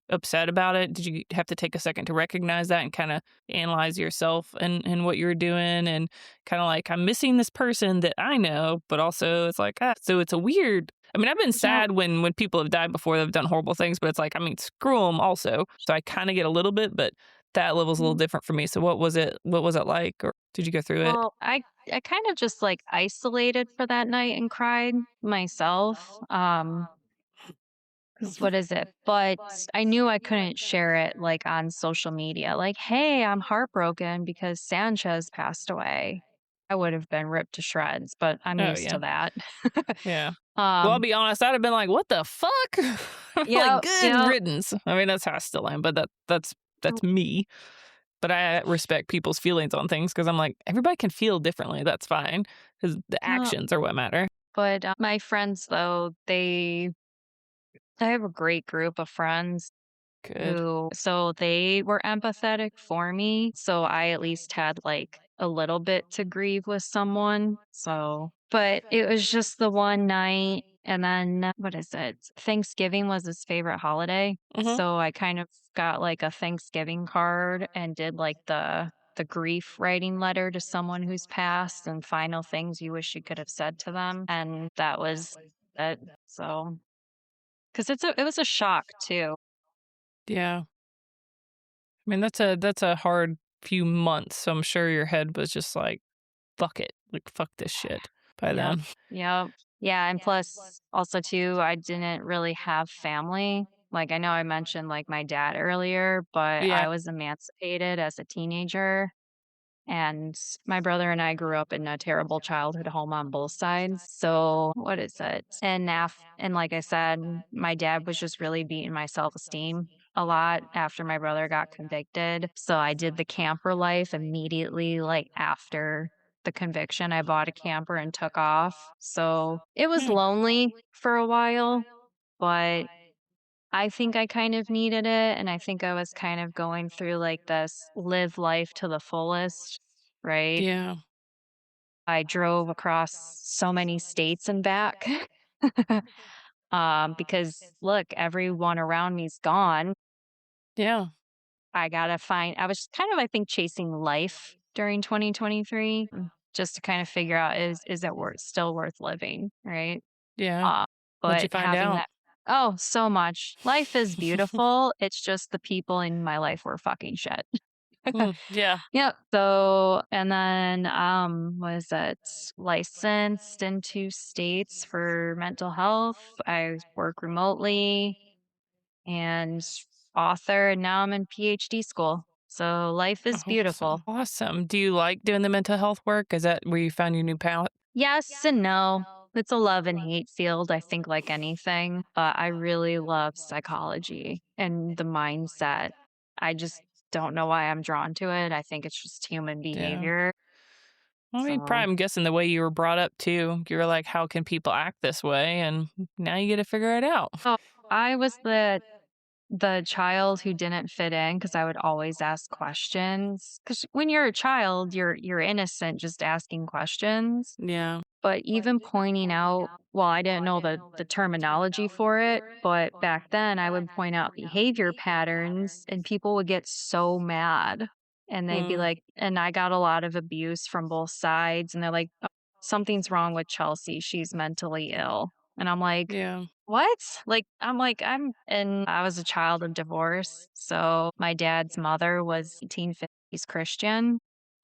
upset about it? Did you have to take a second to recognize that and kind of analyze yourself and what you were doing and kind of like, I'm missing this person that I know, but also it's like, so it's a weird I mean, I've been Yeah. sad when people have died before they've done horrible things, but it's like, I mean, screw them also. So I kind of get a little bit, but that level's a little Mm. different for me. So what was it like, or did you go through it? Well, I kind of just like isolated for that night and cried myself. 'Cause what is it? But I knew I couldn't share it, like, on social media, like, "Hey, I'm heartbroken because Sanchez passed away." I would have been ripped to shreds, but I'm Oh, used yeah. to that. Yeah. Well, I'll Um, be honest, I'd have been like, "What the fuck?" Like, yep, good yep. riddance. I mean, that's how I still am, but that's me. But I respect people's feelings on things because 'cause I'm like, everybody can feel differently, that's fine, because the Yep. actions are what matter. But, my friends, though, they I have a great group of friends Good. who so they were empathetic for me, so I at least had, like, a little bit to grieve with someone, so but it was just the one night, and then what is it? Thanksgiving was his favorite holiday, Mhm. so I kind of got, like, a Thanksgiving card and did, like, the grief writing letter to someone who's passed and final things you wish you could have said to them, and that was it, so 'cause it was a shock too. Yeah. I mean, that's a hard few months, so I'm sure your head was just like, "Fuck it. Like, fuck this shit," by Yep. then. Yep. Yeah, and plus also too, I didn't really have family. Like I know I mentioned like my dad earlier, but Yeah. I was emancipated as a teenager. And my brother and I grew up in a terrible childhood home on both sides. So what is it? And like I said, my dad was just really beating my self-esteem a lot after my brother got convicted. So I did the camper life immediately like after the conviction. I bought a camper and took off. So it was Hmm. lonely for a while, but I think I kind of needed it, and I think I was kind of going through, like, this live life to the fullest, right? Yeah. I drove across so many states and back, because, look, everyone around me's gone. Yeah. I was kind of, I think, chasing life during 2023, just to kind of figure out is it still worth living, right? Yeah. Uh, What'd you but find having out? that oh, so much. Life is beautiful, it's just the people in my life were fucking shit. Hmm. Yeah. Yep. So and then, was it licensed in 2 states for mental health. I work remotely and author, and now I'm in PhD school. So life is beautiful. Awesome. Do you like doing the mental health work? Is that where you found your new palette? Yes and no. It's a love and hate field, I think, like anything, but I really love psychology and the mindset. I just don't know why I'm drawn to it. I think it's just human Yeah. behavior. I mean, probably So, I'm guessing the way you were brought up too. You were like, how can people act this way? And now you get to figure it out. oh, I was the child who didn't fit in because I would always ask questions. Because when you're a child, you're innocent, just asking questions. Yeah. But even pointing out well, I didn't know the terminology for it, but back then I would point out behavior patterns and people would get so mad. And they'd be Mm. like and I got a lot of abuse from both sides and they're like, "Oh, something's wrong with Chelsea. She's mentally ill." And I'm like, Yeah. "What?" Like I'm like I'm and I was a child of divorce. So my dad's mother was 1850s Christian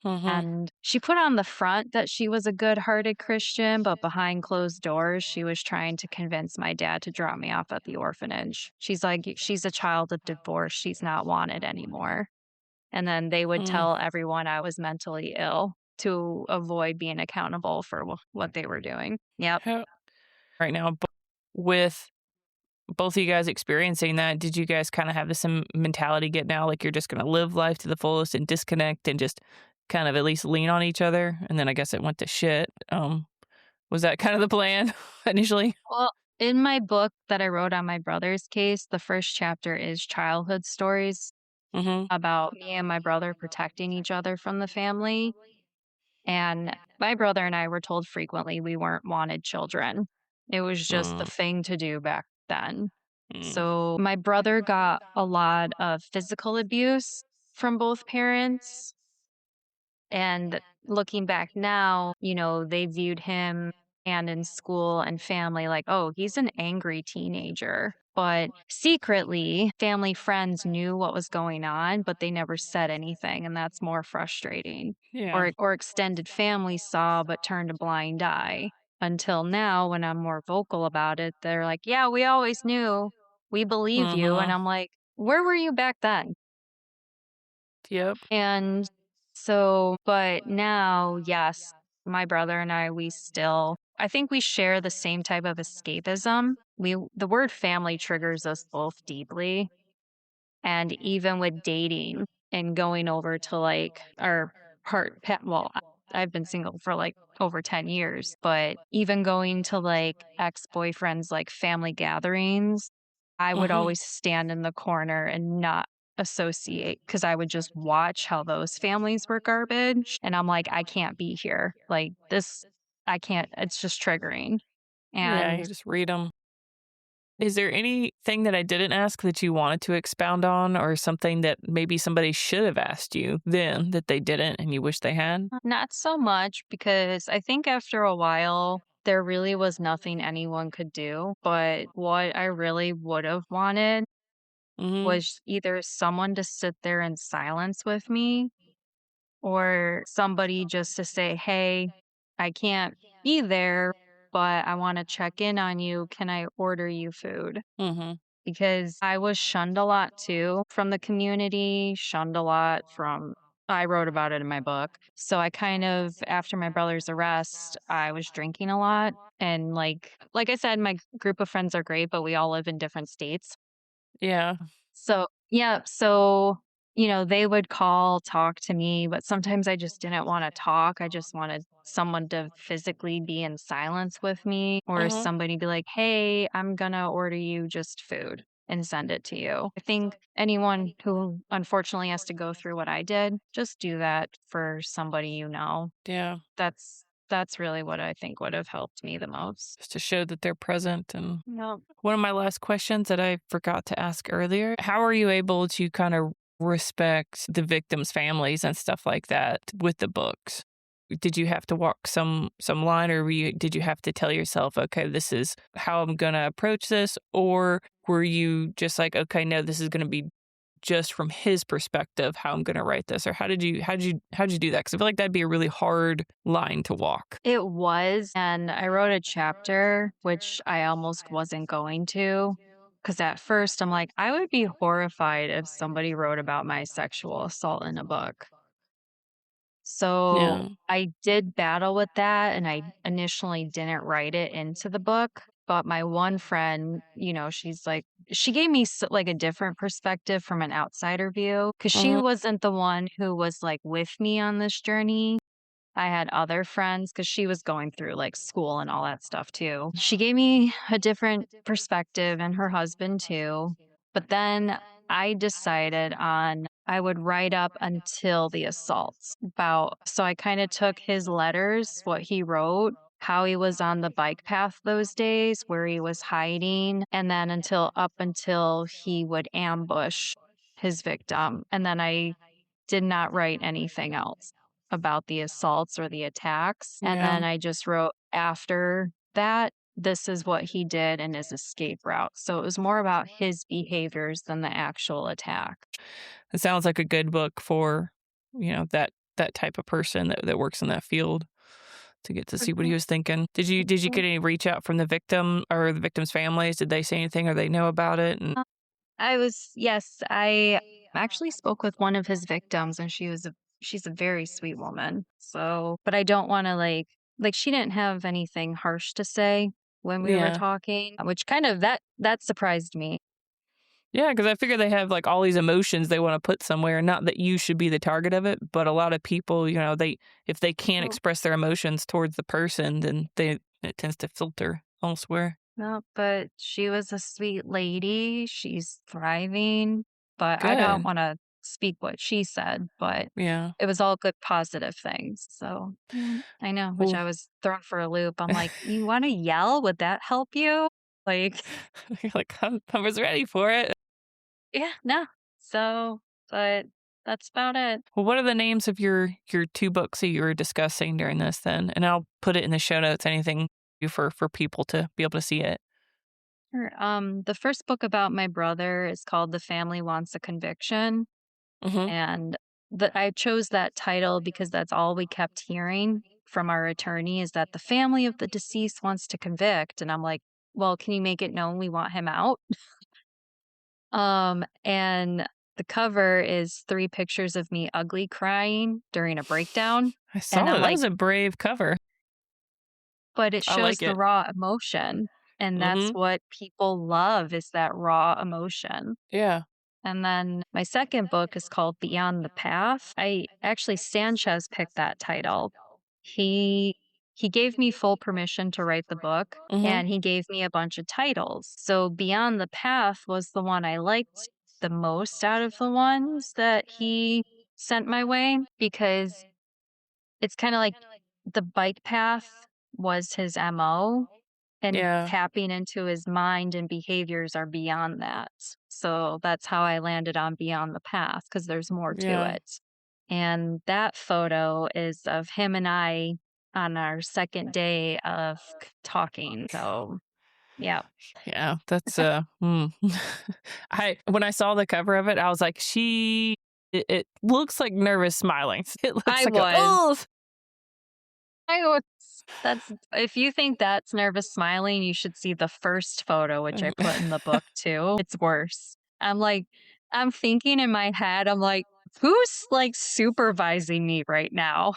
Mm-hmm. and she put on the front that she was a good-hearted Christian, but behind closed doors, she was trying to convince my dad to drop me off at the orphanage. She's like, "She's a child of divorce. She's not wanted anymore." And then they would Mm. tell everyone I was mentally ill to avoid being accountable for what they were doing. Yep. How, right now, with both of you guys experiencing that, did you guys kind of have the same mentality get now? Like you're just going to live life to the fullest and disconnect and just kind of at least lean on each other? And then I guess it went to shit. Was that kind of the plan initially? Well, in my book that I wrote on my brother's case, the first chapter is childhood stories Mm-hmm. about me and my brother protecting each other from the family. And my brother and I were told frequently we weren't wanted children. It was just the Mm. thing to do back then. Mm. So my brother got a lot of physical abuse from both parents. And looking back now, they viewed him and in school and family like, oh, he's an angry teenager. But secretly, family friends knew what was going on, but they never said anything. And that's more frustrating. Yeah. Or extended family saw but turned a blind eye. Until now, when I'm more vocal about it, they're like, yeah, we always knew. We believe you. And Mm-hmm. I'm like, where were you back then? Yep. And so, but now, yes, my brother and I think we share the same type of escapism. The word family triggers us both deeply. And even with dating and going over to like I've been single for like over 10 years, but even going to like ex boyfriends, like family gatherings, I would Mhm. always stand in the corner and not associate because I would just watch how those families were garbage. And I'm like, I can't be here. Like, this, I can't, it's just triggering. Yeah, And you just read them. Is there anything that I didn't ask that you wanted to expound on, or something that maybe somebody should have asked you then that they didn't and you wish they had? not so much because I think after a while, there really was nothing anyone could do. But what I really would have wanted Mhm. was either someone to sit there in silence with me or somebody just to say, "Hey, I can't be there, but I want to check in on you. Can I order you food?" Mhm. Because I was shunned a lot too from the community, shunned a lot from I wrote about it in my book. So I kind of after my brother's arrest, I was drinking a lot and like I said my group of friends are great, but we all live in different states. Yeah. So, yeah, so, they would call, talk to me, but sometimes I just didn't wanna talk. I just wanted someone to physically be in silence with me or Mhm. somebody be like, "Hey, I'm gonna order you just food and send it to you." I think anyone who unfortunately has to go through what I did, just do that for somebody you know. Yeah. That's really what I think would have helped me the most. Just to show that they're present. And Yep. one of my last questions that I forgot to ask earlier, how are you able to kind of respect the victims' families and stuff like that with the books? Did you have to walk some line, or did you have to tell yourself, okay, this is how I'm gonna approach this, or were you just like, okay, no, this is gonna be just from his perspective how I'm gonna write this, or how did you do that? Because I feel like that'd be a really hard line to walk. It was, and I wrote a chapter, which I almost wasn't going to, because at first I'm like, I would be horrified if somebody wrote about my sexual assault in a book. So Yeah. I did battle with that, and I initially didn't write it into the book. But my one friend, she's like, she gave me like a different perspective from an outsider view because she Hmm. wasn't the one who was like with me on this journey. I had other friends because she was going through like school and all that stuff too. She gave me a different perspective and her husband too. But then I decided on I would write up until the assaults about so I kind of took his letters, what he wrote, how he was on the bike path those days, where he was hiding, and then until he would ambush his victim. And then I did not write anything else about the assaults or the attacks, and Yeah. then I just wrote after that, this is what he did in his escape route. So it was more about his behaviors than the actual attack. It sounds like a good book for, that type of person that works in that field, to get to see what he Mhm. was thinking. Did you get any reach out from the victim or the victim's families? Did they say anything, or they know about it? And I actually spoke with one of his victims and she's a very sweet woman. So, but I don't want to like she didn't have anything harsh to say when we were yeah. talking, which kind of that surprised me. Yeah, because I figure they have like all these emotions they want to put somewhere. Not that you should be the target of it, but a lot of people, they if they can't Well, express their emotions towards the person, then it tends to filter elsewhere. no, but she was a sweet lady. She's thriving, but I don't Good. want to speak what she said, but Yeah. it was all good positive things. So, I know, which Well, I was thrown for a loop. I'm like, "You wanna yell? Would that help you?" Like, you're like, I was ready for it. yeah, no. So, but that's about it. Well, what are the names of your two books that you were discussing during this then? And I'll put it in the show notes. Anything for people to be able to see it. Sure. The first book about my brother is called The Family Wants a Conviction, Hmm. and I chose that title because that's all we kept hearing from our attorney is that the family of the deceased wants to convict, and I'm like, "Well, can you make it known we want him out?" And the cover is 3 pictures of me ugly crying during a breakdown, I and saw I'm it. That like, was a brave cover. but it I shows like the it. raw emotion, and that's Hmm. what people love is that raw emotion. Yeah. And then my second book is called Beyond the Path. I actually Sanchez picked that title. He he gave me full permission to write the book Mhm. and he gave me a bunch of titles. So Beyond the Path was the one I liked the most out of the ones that he sent my way because it's kind of like the bike path was his MO and Yeah. tapping into his mind and behaviors are beyond that. So that's how I landed on Beyond the Path because there's more to Yeah. it. And that photo is of him and I on our second day of talking. So, yeah. Yeah. That's I when I saw the cover of it, I was like, it looks like nervous smiling. It looks I like a was. oh I was that's if you think that's nervous smiling, you should see the first photo, which I put in the book too. It's worse. I'm thinking in my head, I'm like, who's like supervising me right now?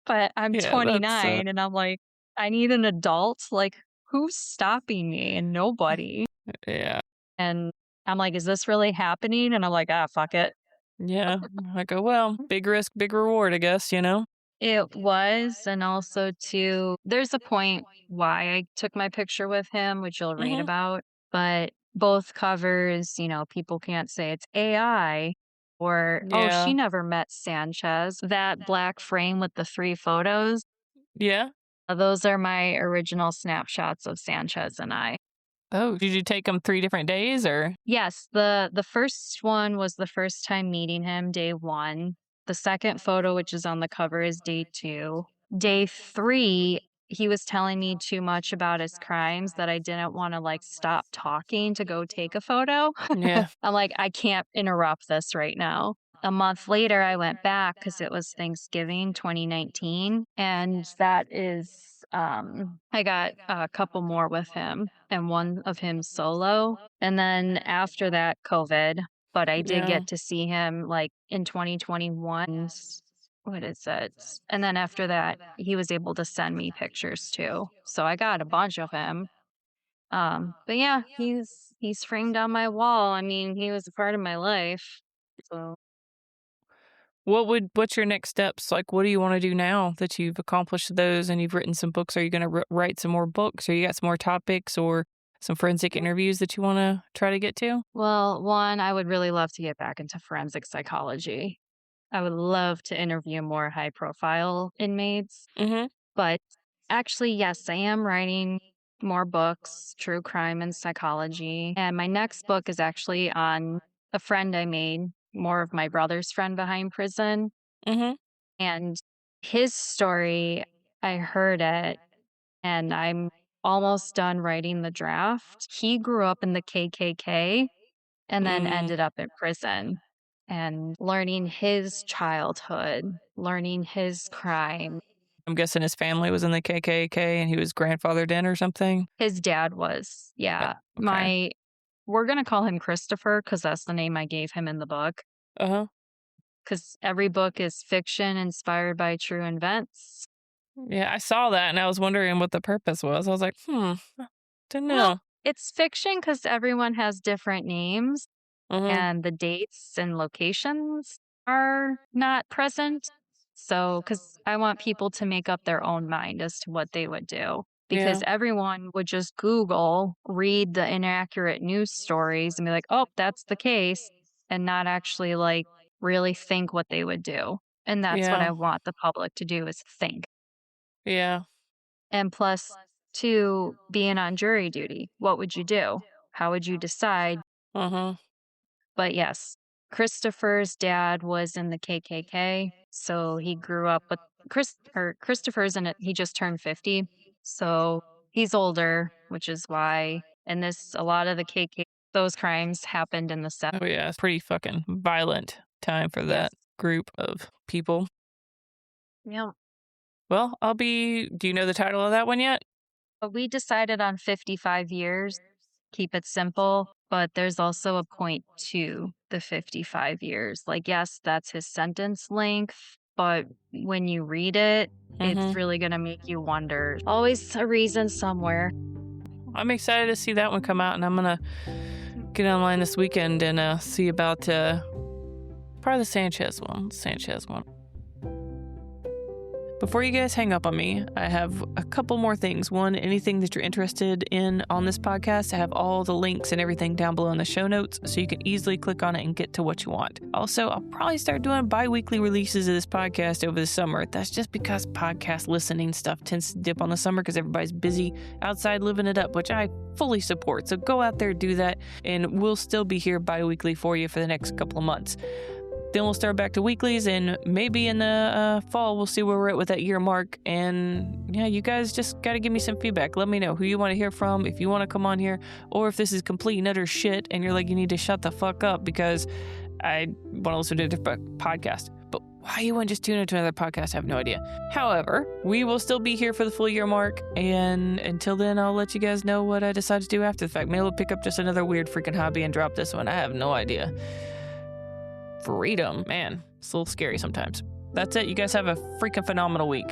But I'm yeah, that's 29 and I'm like, I need an adult. Like, who's stopping me? And nobody. yeah. And I'm like, is this really happening? And I'm like, ah, fuck it. Yeah. I go, well, big risk, big reward, I guess, you know? It was, and also too, there's a point why I took my picture with him, which you'll read Mhm. about, but both covers, people can't say it's AI or, oh, she Yeah. never met Sanchez. That black frame with the 3 photos, Yeah. those are my original snapshots of Sanchez and I. Oh, did you take them 3 different days or Yes, the first one was the first time meeting him, day 1. The second photo, which is on the cover, is day 2. Day 3, he was telling me too much about his crimes that I didn't wanna, like, stop talking to go take a photo. yeah. I'm like, "I can't interrupt this right now." A month later, I went back because it was Thanksgiving 2019, and that is, I got a couple more with him and one of him solo. And then after that, COVID, but I did Yeah. get to see him like in 2021. What is it? And then after that, he was able to send me pictures too. So I got a bunch of him. But yeah, he's framed on my wall. I mean, he was a part of my life. So What's your next steps? Like, what do you wanna do now that you've accomplished those and you've written some books? Are you gonna write some more books, or you got some more topics or some forensic interviews that you wanna try to get to? well, one, I would really love to get back into forensic psychology. I would love to interview more high profile inmates. Mhm. But actually, yes, I am writing more books, true crime and psychology. And my next book is actually on a friend I made, more of my brother's friend behind prison. Mhm. And his story, I heard it and I'm almost done writing the draft. He grew up in the KKK and then Mm. ended up in prison and learning his childhood, learning his crime. I'm guessing his family was in the KKK and he was grandfathered in or something? His dad was, yeah. Okay. We're gonna call him Christopher because that's the name I gave him in the book. Uh-huh. Because every book is fiction inspired by true events. Yeah, I saw that and I was wondering what the purpose was. I was like, didn't Well, know. it's fiction because everyone has different names Mhm. and the dates and locations are not present. So, because I want people to make up their own mind as to what they would do. Because Yeah. everyone would just Google, read the inaccurate news stories and be like, oh, that's the case, and not actually like really think what they would do. And that's what Yeah. I want the public to do is think. Yeah. And plus, to being on jury duty, what would you do? How would you decide? Uh-huh. But yes, Christopher's dad was in the KKK, so he grew up with Christopher's in it. He just turned 50, so he's older, which is why. And this a lot of the KK those crimes happened in the set. Oh yeah, it's pretty fucking violent time for Yes. that group of people. Yeah. Well, do you know the title of that one yet? But we decided on 55 years, keep it simple, but there's also a point to the 55 years. Like, yes, that's his sentence length, but when you read it, it's Mhm. really going to make you wonder. Always a reason somewhere. I'm excited to see that one come out and I'm gonna get online this weekend and see about probably the Sanchez one. Sanchez one. Before you guys hang up on me, I have a couple more things. One, anything that you're interested in on this podcast, I have all the links and everything down below in the show notes, so you can easily click on it and get to what you want. Also, I'll probably start doing bi-weekly releases of this podcast over the summer. That's just because podcast listening stuff tends to dip on the summer because everybody's busy outside living it up, which I fully support. So go out there, do that, and we'll still be here bi-weekly for you for the next couple of months. Then we'll start back to weeklies, and maybe in the fall, we'll see where we're at with that year mark. And yeah, you guys just got to give me some feedback. Let me know who you want to hear from, if you want to come on here, or if this is complete and utter shit and you're like, you need to shut the fuck up because I want to listen to a different podcast. But why you wouldn't just tune into another podcast, I have no idea. However, we will still be here for the full year mark, and until then, I'll let you guys know what I decide to do after the fact. Maybe I'll pick up just another weird freaking hobby and drop this one. I have no idea. Freedom, man, it's a little scary sometimes. That's it. You guys have a freaking phenomenal week.